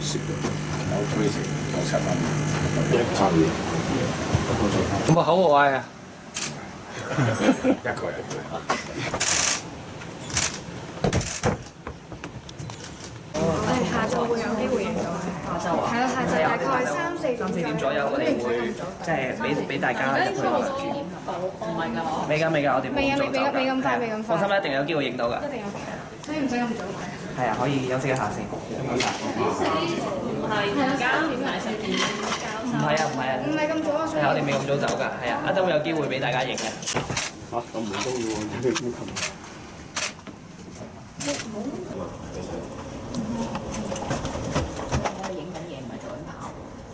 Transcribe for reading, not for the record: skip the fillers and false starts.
食嘅，我可以食6、7蚊，差唔多。有冇口號啊？一個人。我哋下晝會有機會影到嘅。下晝啊？係啦，下晝大概3、4點左右，我哋會即係俾大家入去住。唔係㗎，未㗎，我哋未咁快，未咁快。放心啦，一定有機會影到㗎。一定有。所以唔使咁早嚟。係啊，可以休息一下先。唔係啊，唔係咁早啊，所以係我哋未咁早走㗎，係啊，一陣會有機會俾大家影嘅。嚇咁唔中意喎，你哋咁琴。